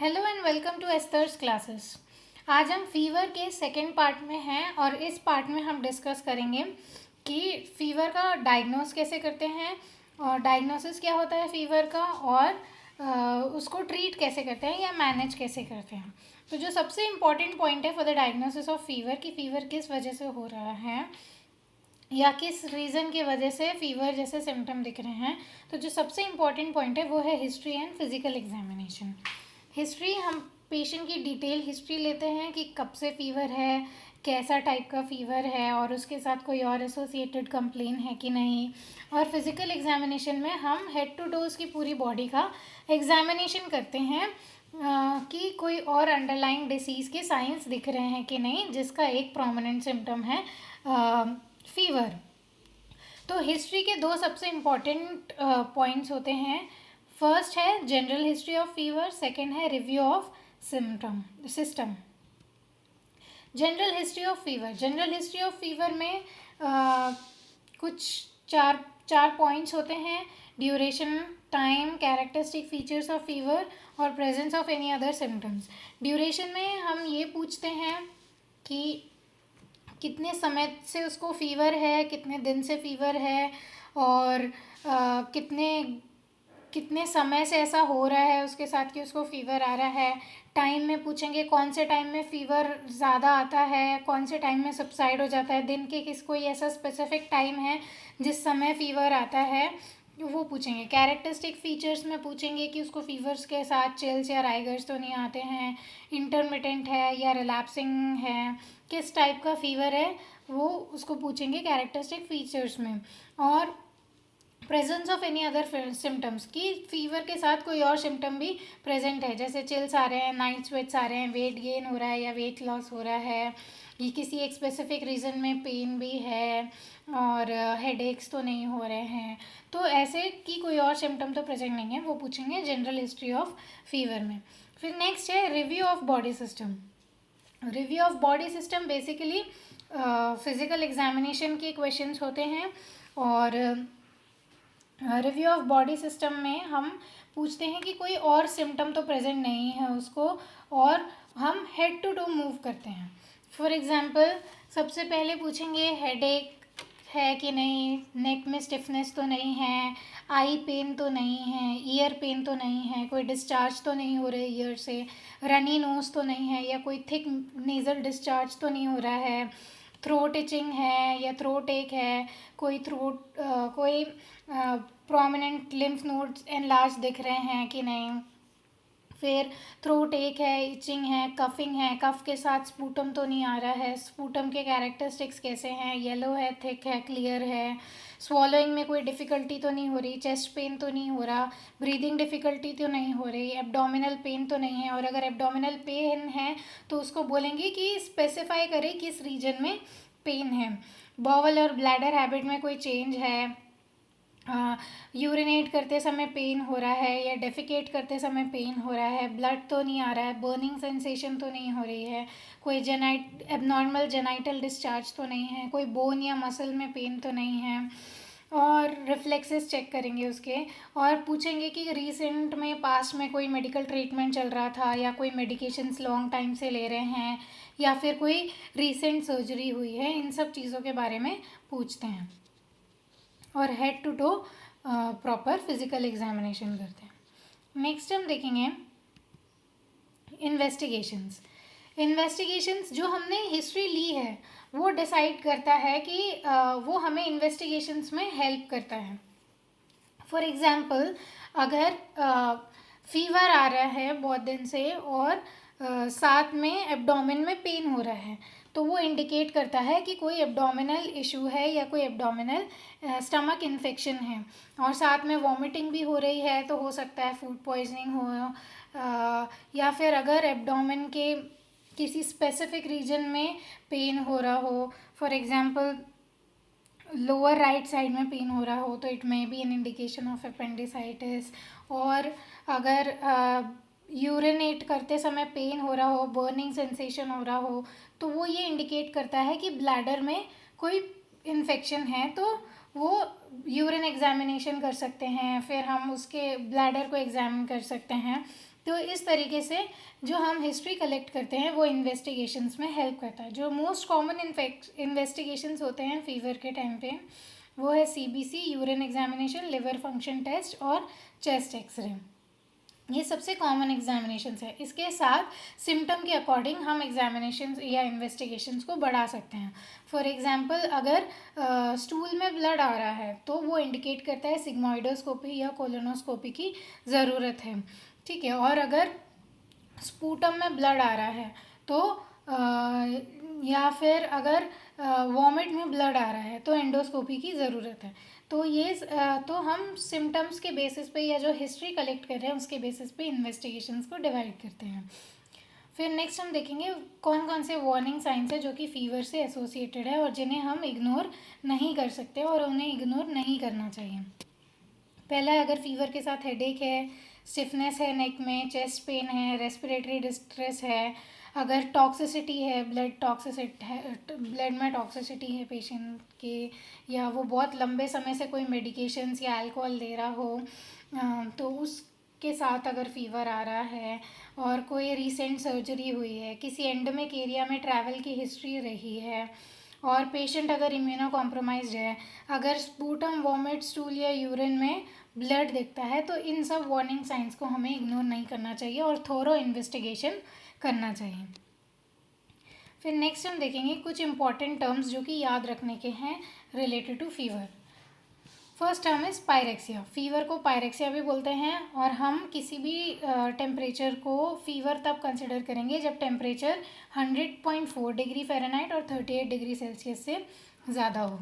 Hello and welcome to Esther's classes. आज हम fever के सेकेंड पार्ट में हैं और इस पार्ट में हम डिस्कस करेंगे कि फीवर का डायग्नोस कैसे करते हैं और डायग्नोसिस क्या होता है फीवर का और उसको ट्रीट कैसे करते हैं या मैनेज कैसे करते हैं। तो जो सबसे इम्पॉर्टेंट पॉइंट है for the diagnosis of fever कि फ़ीवर किस वजह से हो रहा है या किस रीज़न की वजह से फीवर जैसे सिम्टम दिख रहे हैं। तो जो सबसे इम्पॉर्टेंट पॉइंट है वो है history and physical examination. History, हम पेशेंट की डिटेल हिस्ट्री लेते हैं कि कब से फीवर है, कैसा टाइप का फ़ीवर है और उसके साथ कोई और एसोसिएटेड कंप्लेन है कि नहीं। और फिज़िकल एग्जामिनेशन में हम हेड टू टोज़ की पूरी बॉडी का एग्जामिनेशन करते हैं कि कोई और अंडरलाइंग डिसीज़ के साइंस दिख रहे हैं कि नहीं, जिसका एक प्रोमिनेंट सिम्टम है फीवर। तो हिस्ट्री के दो सबसे इम्पॉर्टेंट पॉइंट्स होते हैं। फर्स्ट है general history of fever, second है review of system. General history of fever, general history of fever में कुछ चार पॉइंट्स होते हैं: duration, time, characteristic features of fever और presence of any other symptoms. Duration में हम ये पूछते हैं कि कितने समय से उसको फ़ीवर है, कितने दिन से फ़ीवर है और कितने समय से ऐसा हो रहा है उसके साथ कि उसको फ़ीवर आ रहा है। टाइम में पूछेंगे कौन से टाइम में फ़ीवर ज़्यादा आता है, कौन से टाइम में सबसाइड हो जाता है, दिन के कोई ऐसा स्पेसिफिक टाइम है जिस समय फ़ीवर आता है, वो पूछेंगे। कैरेक्टरिस्टिक फ़ीचर्स में पूछेंगे कि उसको फ़ीवर्स के साथ चिल्स या राइगर्स तो नहीं आते हैं, इंटरमिटेंट है या रिलैप्सिंग है, किस टाइप का फ़ीवर है वो उसको पूछेंगे कैरेक्टरिस्टिक फ़ीचर्स में। और presence of any other symptoms कि फीवर के साथ कोई और सिम्टम भी प्रेजेंट है, जैसे चिल्स आ रहे हैं, नाइट स्वेट्स आ रहे हैं, वेट गेन हो रहा है या वेट लॉस हो रहा है, ये किसी एक स्पेसिफिक रीज़न में पेन भी है और हेडेक्स तो नहीं हो रहे हैं। तो ऐसे कि कोई और सिम्टम तो प्रेजेंट नहीं है, वो पूछेंगे जनरल हिस्ट्री ऑफ फीवर में। फिर नेक्स्ट है review of body system. Review of body system basically physical examination के क्वेश्चंस होते हैं और रिव्यू ऑफ बॉडी सिस्टम में हम पूछते हैं कि कोई और सिम्टम तो प्रेजेंट नहीं है उसको, और हम हेड टू टू मूव करते हैं। फॉर एग्जांपल सबसे पहले पूछेंगे हेडेक है कि नहीं, नेक में स्टिफनेस तो नहीं है, आई पेन तो नहीं है, ईयर पेन तो नहीं है, कोई डिस्चार्ज तो नहीं हो रहा है ईयर से, रनी नोज तो नहीं है या कोई थिक नेज़ल डिस्चार्ज तो नहीं हो रहा है, थ्रोट इचिंग है या थ्रोट एक है, कोई प्रोमिनेंट लिम्फ नोड्स एनलार्ज दिख रहे हैं कि नहीं, फिर थ्रोट एक है, इचिंग है, कफिंग है, कफ के साथ स्पूटम तो नहीं आ रहा है, स्पूटम के कैरेक्टरिस्टिक्स कैसे हैं, येलो है, थिक है, क्लियर है, स्वॉलोइंग में कोई डिफ़िकल्टी तो नहीं हो रही, चेस्ट पेन तो नहीं हो रहा, ब्रीदिंग डिफ़िकल्टी तो नहीं हो रही, एब्डोमिनल पेन तो नहीं है। और अगर एब्डोमिनल पेन है तो उसको बोलेंगे कि स्पेसिफाई करें किस रीजन में पेन है। बॉवल और ब्लैडर हैबिट में कोई चेंज है, यूरिनेट करते समय पेन हो रहा है या डेफिकेट करते समय पेन हो रहा है, ब्लड तो नहीं आ रहा है, बर्निंग सेंसेशन तो नहीं हो रही है, कोई एबनॉर्मल जेनाइटल डिस्चार्ज तो नहीं है, कोई बोन या मसल में पेन तो नहीं है, और रिफ्लेक्सेस चेक करेंगे उसके। और पूछेंगे कि रिसेंट में पास्ट में कोई मेडिकल ट्रीटमेंट चल रहा था या कोई मेडिकेशंस लॉन्ग टाइम से ले रहे हैं या फिर कोई रिसेंट सर्जरी हुई है, इन सब चीज़ों के बारे में पूछते हैं और head to toe proper physical examination करते हैं। नेक्स्ट हम देखेंगे इन्वेस्टिगेशंस जो हमने हिस्ट्री ली है वो डिसाइड करता है कि वो हमें इन्वेस्टिगेशंस में हेल्प करता है। फॉर एग्ज़ाम्पल अगर फीवर आ रहा है बहुत दिन से और साथ में एब्डोमेन में पेन हो रहा है, तो वो इंडिकेट करता है कि कोई एब्डोमिनल इशू है या कोई एब्डोमिनल स्टमक इन्फेक्शन है, और साथ में वॉमिटिंग भी हो रही है तो हो सकता है फूड पॉइजनिंग हो, या फिर अगर एब्डोमेन के किसी स्पेसिफिक रीजन में पेन हो रहा हो, for example lower right side में पेन हो रहा हो तो it may be an indication of appendicitis. और अगर यूरिनेट करते समय पेन हो रहा हो, बर्निंग सेंसेशन हो रहा हो, तो वो ये इंडिकेट करता है कि ब्लैडर में कोई इन्फेक्शन है, तो वो यूरिन एग्जामिनेशन कर सकते हैं, फिर हम उसके ब्लैडर को एग्जामिन कर सकते हैं तो इस तरीके से जो हम हिस्ट्री कलेक्ट करते हैं वो इन्वेस्टिगेशंस में हेल्प करता है। जो मोस्ट कॉमन इन्वेस्टिगेशंस होते हैं फीवर के टाइम पे वो है CBC, urine examination, liver function test और चेस्ट एक्सरे। ये सबसे कॉमन एग्जामिनेशंस है। इसके साथ सिम्टम के अकॉर्डिंग हम एग्जामिनेशंस या इन्वेस्टिगेशंस को बढ़ा सकते हैं। फॉर एग्जांपल अगर स्टूल में ब्लड आ रहा है तो वो इंडिकेट करता है सिग्मोइडोस्कोपी या कोलोनोस्कोपी की ज़रूरत है, ठीक है। और अगर स्पूटम में ब्लड आ रहा है तो या फिर अगर वॉमिट में ब्लड आ रहा है तो एंडोस्कोपी की ज़रूरत है। तो ये तो हम सिम्टम्स के बेसिस पे या जो हिस्ट्री कलेक्ट कर रहे हैं उसके बेसिस पे इन्वेस्टिगेशंस को डिवाइड करते हैं। फिर नेक्स्ट हम देखेंगे कौन कौन से वार्निंग साइंस है जो कि फ़ीवर से एसोसिएटेड है और जिन्हें हम इग्नोर नहीं कर सकते और उन्हें इग्नोर नहीं करना चाहिए। पहला है, अगर फीवर के साथ हेडेक है, स्टिफनेस है नेक में, चेस्ट पेन है, रेस्पिरेटरी डिस्ट्रेस है, अगर टॉक्सिसिटी है, ब्लड में टॉक्सिसिटी है पेशेंट के, या वो बहुत लंबे समय से कोई मेडिकेशंस या अल्कोहल ले रहा हो तो उसके साथ अगर फीवर आ रहा है, और कोई रीसेंट सर्जरी हुई है, किसी एंडेमिक एरिया में ट्रैवल की हिस्ट्री रही है, और पेशेंट अगर इम्यूनो कॉम्प्रोमाइज्ड है, अगर स्पूटम, वॉमिट, स्टूल या यूरिन में ब्लड दिखता है, तो इन सब वार्निंग साइंस को हमें इग्नोर नहीं करना चाहिए और थोरो इन्वेस्टिगेशन करना चाहिए। फिर नेक्स्ट हम देखेंगे कुछ इंपॉर्टेंट टर्म्स जो कि याद रखने के हैं related to fever. First term is pyrexia. Fever को पायरेक्सिया भी बोलते हैं और हम किसी भी टेम्परेचर को फीवर तब कंसिडर करेंगे जब टेम्परेचर 100.4 डिग्री फ़ारेनहाइट और 38 डिग्री सेल्सियस से ज़्यादा हो।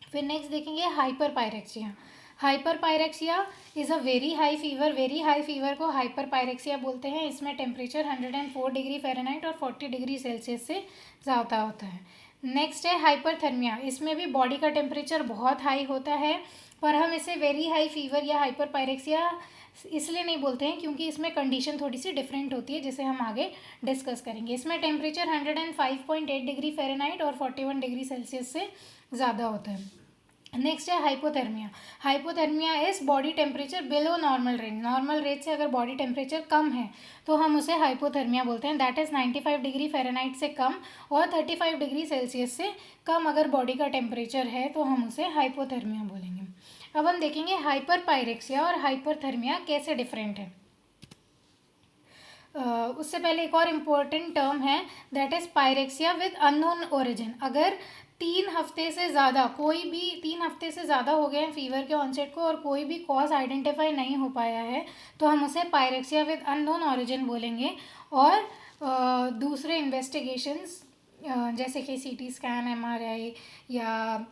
फिर नेक्स्ट देखेंगे hyper pyrexia. Hyper pyrexia is a very high fever. Very high fever को हाइपर पायरेक्सिया बोलते हैं। इसमें टेम्परेचर 104 डिग्री फ़ारेनहाइट और 40 डिग्री सेल्सियस से ज़्यादा होता है। नेक्स्ट है हाइपरथर्मिया। इसमें भी बॉडी का टेम्परेचर बहुत हाई होता है, पर हम इसे वेरी हाई फीवर या हाइपर पायरेक्सिया इसलिए नहीं बोलते हैं क्योंकि इसमें कंडीशन थोड़ी सी डिफरेंट होती है, जिसे हम आगे डिस्कस करेंगे। इसमें टेम्परेचर 105.8 डिग्री फ़ारेनहाइट और 41 डिग्री सेल्सियस से ज़्यादा होता है। नेक्स्ट है hypothermia. Hypothermia is body temperature below normal range. Normal range से अगर बॉडी टेम्परेचर कम है तो हम उसे हाइपोथर्मिया बोलते हैं। दैट इज़ 95 डिग्री फ़ारेनहाइट से कम और 35 डिग्री सेल्सियस से कम अगर बॉडी का टेम्परेचर है तो हम उसे हाइपोथर्मिया बोलेंगे। अब हम देखेंगे हाइपर पायरेक्सिया और हाइपरथर्मिया कैसे डिफरेंट है। उससे पहले एक और इम्पोर्टेंट टर्म है, that is pyrexia with unknown origin. अगर 3 हफ्ते से ज़्यादा हो गए हैं फीवर के ऑनसेट को और कोई भी कॉज आइडेंटिफाई नहीं हो पाया है तो हम उसे पायरेक्सिया विद अननोन ओरिजिन बोलेंगे। और दूसरे इन्वेस्टिगेशंस जैसे कि सीटी स्कैन, एमआरआई या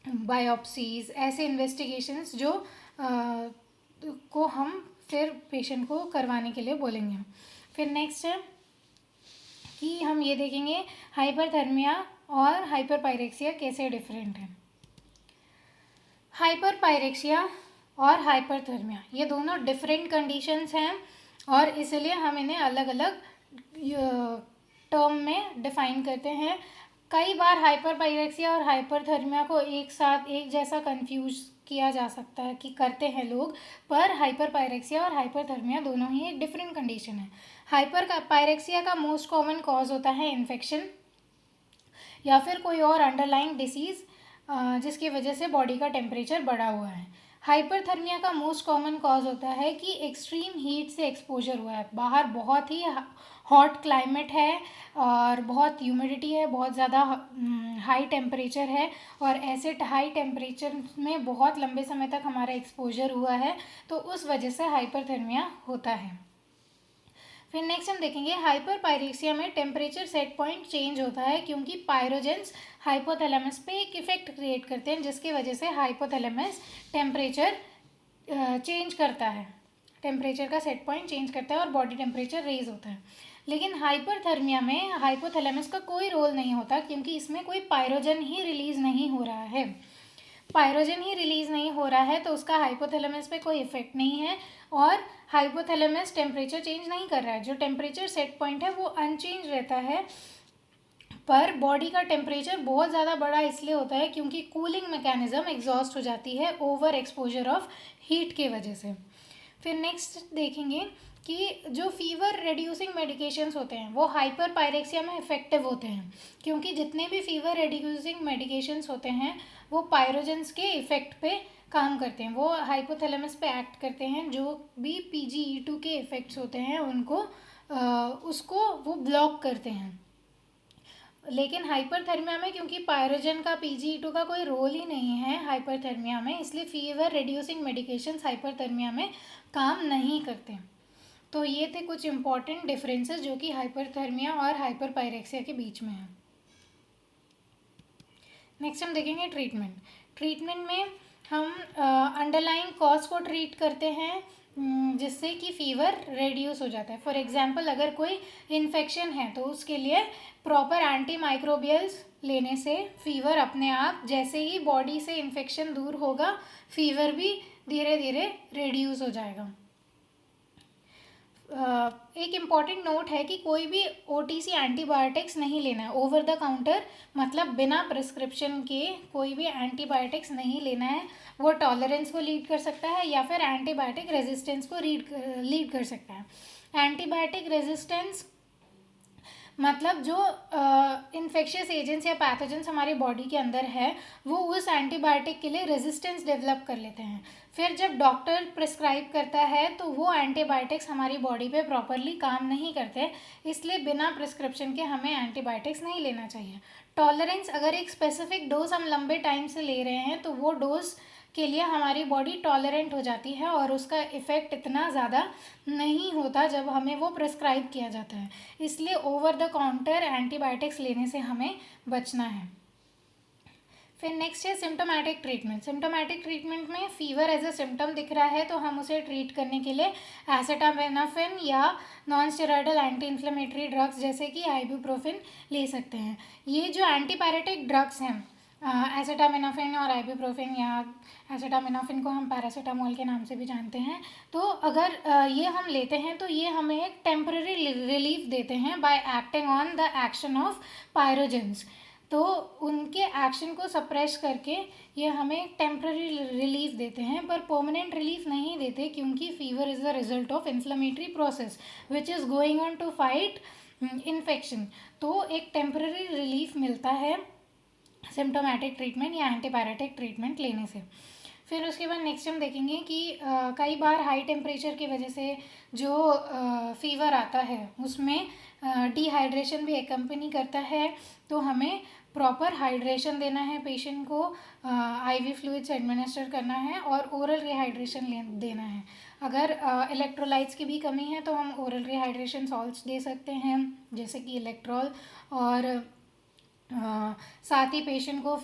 बायोप्सीज, ऐसे इन्वेस्टिगेशंस जो को हम फिर पेशेंट को करवाने के लिए बोलेंगे। फिर नेक्स्ट है कि हम ये देखेंगे हाइपरथर्मिया और हाइपर पायरेक्सिया कैसे डिफरेंट है। हाइपर पायरेक्सिया और हाइपरथर्मिया ये दोनों डिफरेंट कंडीशंस हैं और इसलिए हम इन्हें अलग अलग टर्म में डिफाइन करते हैं। कई बार हाइपर पायरेक्सिया और हाइपरथर्मिया को एक साथ एक जैसा कंफ्यूज किया जा सकता है कि करते हैं लोग, पर हाइपर पायरेक्सिया और हाइपरथर्मिया दोनों ही एक डिफरेंट कंडीशन है। हाइपर पायरेक्सिया का मोस्ट कॉमन कॉज होता है इन्फेक्शन या फिर कोई और अंडरलाइंग डिसीज़ जिसकी वजह से बॉडी का टेम्परेचर बढ़ा हुआ है। हाइपरथर्मिया का मोस्ट कॉमन कॉज होता है कि एक्सट्रीम हीट से एक्सपोजर हुआ है। बाहर बहुत ही हॉट क्लाइमेट है और बहुत ह्यूमिडिटी है, बहुत ज़्यादा हाई टेम्परेचर है और ऐसे हाई टेम्परेचर में बहुत लंबे समय तक हमारा एक्सपोजर हुआ है तो उस वजह से हाइपरथर्मिया होता है। फिर नेक्स्ट हम देखेंगे हाइपर पायरेक्सिया में टेम्परेचर सेट पॉइंट चेंज होता है क्योंकि पायरोजेंस हाइपोथैलेमस पे एक इफेक्ट क्रिएट करते हैं जिसकी वजह से हाइपोथैलेमस टेम्परेचर चेंज करता है, टेम्परेचर का सेट पॉइंट चेंज करता है और बॉडी टेम्परेचर रेज होता है। लेकिन हाइपरथर्मिया में हाइपोथैलेमस का कोई रोल नहीं होता क्योंकि इसमें कोई पायरोजन ही रिलीज़ नहीं हो रहा है। पायरोजन ही रिलीज़ नहीं हो रहा है तो उसका हाइपोथैलेमस पे कोई इफेक्ट नहीं है और हाइपोथैलेमस टेम्परेचर चेंज नहीं कर रहा है। जो टेम्परेचर सेट पॉइंट है वो अनचेंज रहता है, पर बॉडी का टेम्परेचर बहुत ज़्यादा बड़ा इसलिए होता है क्योंकि कूलिंग मैकेनिज्म एग्जॉस्ट हो जाती है ओवर एक्सपोजर ऑफ हीट के वजह से। फिर नेक्स्ट देखेंगे कि जो फीवर रिड्यूसिंग मेडिकेशंस होते हैं वो हाइपर पायरेक्सिया में इफ़ेक्टिव होते हैं, क्योंकि जितने भी फीवर रिड्यूसिंग मेडिकेशंस होते हैं वो पायरोजेंस के इफ़ेक्ट पे काम करते हैं, वो हाइपोथैलेमस पे एक्ट करते हैं, जो भी PGE2 के इफ़ेक्ट्स होते हैं उनको उसको वो ब्लॉक करते हैं। लेकिन हाइपरथर्मिया में क्योंकि पायरोजन का PGE2 का कोई रोल ही नहीं है हाइपरथर्मिया में, इसलिए फीवर रिड्यूसिंग मेडिकेशंस हाइपरथर्मिया में काम नहीं करते। तो ये थे कुछ इंपॉर्टेंट डिफरेंसेस जो कि हाइपरथर्मिया और हाइपरपायरेक्सिया के बीच में है। नेक्स्ट हम देखेंगे ट्रीटमेंट। ट्रीटमेंट में हम अंडरलाइंग कॉज को ट्रीट करते हैं जिससे कि फ़ीवर रेड्यूस हो जाता है। फॉर एग्जांपल अगर कोई इन्फेक्शन है तो उसके लिए प्रॉपर एंटी माइक्रोबियल्स लेने से फ़ीवर अपने आप, जैसे ही बॉडी से इन्फेक्शन दूर होगा, फ़ीवर भी धीरे धीरे रेड्यूस हो जाएगा। एक इम्पॉर्टेंट नोट है कि कोई भी OTC एंटीबायोटिक्स नहीं लेना है, ओवर द काउंटर मतलब बिना प्रिस्क्रिप्शन के कोई भी एंटीबायोटिक्स नहीं लेना है। वो टॉलरेंस को लीड कर सकता है या फिर एंटीबायोटिक रेजिस्टेंस को लीड कर सकता है। एंटीबायोटिक रेजिस्टेंस मतलब जो इन्फेक्शियस एजेंट्स या पैथोजेंस हमारी बॉडी के अंदर है वो उस एंटीबायोटिक के लिए रेजिस्टेंस डेवलप कर लेते हैं। फिर जब डॉक्टर प्रिस्क्राइब करता है तो वो एंटीबायोटिक्स हमारी बॉडी पे प्रॉपरली काम नहीं करते, इसलिए बिना प्रिस्क्रिप्शन के हमें एंटीबायोटिक्स नहीं लेना चाहिए। टॉलरेंस, अगर एक स्पेसिफिक डोज हम लंबे टाइम से ले रहे हैं तो वो डोज के लिए हमारी बॉडी टॉलरेंट हो जाती है और उसका इफ़ेक्ट इतना ज़्यादा नहीं होता जब हमें वो प्रिस्क्राइब किया जाता है, इसलिए ओवर द काउंटर एंटीबायोटिक्स लेने से हमें बचना है। फिर नेक्स्ट है सिम्टोमेटिक ट्रीटमेंट। सिम्टोमेटिक ट्रीटमेंट में फ़ीवर एज अ सिम्टम दिख रहा है तो हम उसे ट्रीट करने के लिए एसिटामिनोफेन या non steroidal anti inflammatory drugs जैसे कि आइबुप्रोफेन ले सकते हैं। ये जो एंटीपायरेटिक ड्रग्स हैं एसिटामिनोफेन और आइबुप्रोफेन, या एसिटामिनोफेन को हम पैरासीटामोल के नाम से भी जानते हैं, तो अगर ये हम लेते हैं तो ये हमें एक टेम्पररी रिलीफ देते हैं bye acting on the action of pyrogens. तो उनके एक्शन को सप्रेस करके ये हमें टेम्पररी रिलीफ देते हैं, पर परमानेंट रिलीफ नहीं देते, क्योंकि fever is the result of inflammatory process which is going on to fight infection. तो एक टेम्पररी रिलीफ मिलता है सिम्टोमेटिक ट्रीटमेंट या एंटीपायरेटिक ट्रीटमेंट लेने से। फिर उसके बाद नेक्स्ट हम देखेंगे कि कई बार हाई टेम्परेचर की वजह से जो फ़ीवर आता है उसमें डिहाइड्रेशन भी एकम्पनी करता है, तो हमें प्रॉपर हाइड्रेशन देना है पेशेंट को, IV फ्लूइड्स एडमिनिस्टर करना है और ओरल रिहाइड्रेशन देना है। अगर इलेक्ट्रोलाइट्स की भी कमी है तो हम ओरल रिहाइड्रेशन सॉल्ट्स दे सकते हैं जैसे कि इलेक्ट्रॉल, और साथ ही पेशेंट को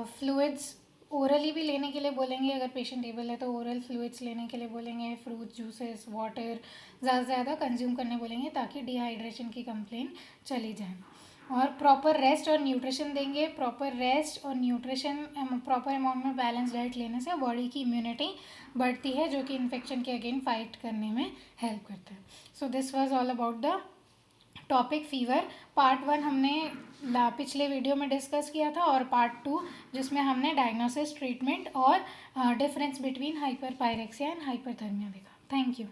फ्लूइड्स ओरली भी लेने के लिए बोलेंगे, अगर पेशेंट एबल है तो ओरल फ्लूइड्स लेने के लिए बोलेंगे, फ्रूट जूसेस वाटर ज़्यादा से ज़्यादा कंज्यूम करने बोलेंगे ताकि डिहाइड्रेशन की कंप्लेन चली जाए। और प्रॉपर रेस्ट और न्यूट्रिशन देंगे। प्रॉपर रेस्ट और न्यूट्रिशन प्रॉपर अमाउंट में बैलेंस डाइट लेने से बॉडी की इम्यूनिटी बढ़ती है जो कि इन्फेक्शन के अगेन फाइट करने में हेल्प करता है। So this was all about the topic fever. Part 1 हमने पिछले वीडियो में डिस्कस किया था, और पार्ट 2 जिसमें हमने डायग्नोसिस, ट्रीटमेंट और difference between hyperpyrexia and hyperthermia देखा। Thank you.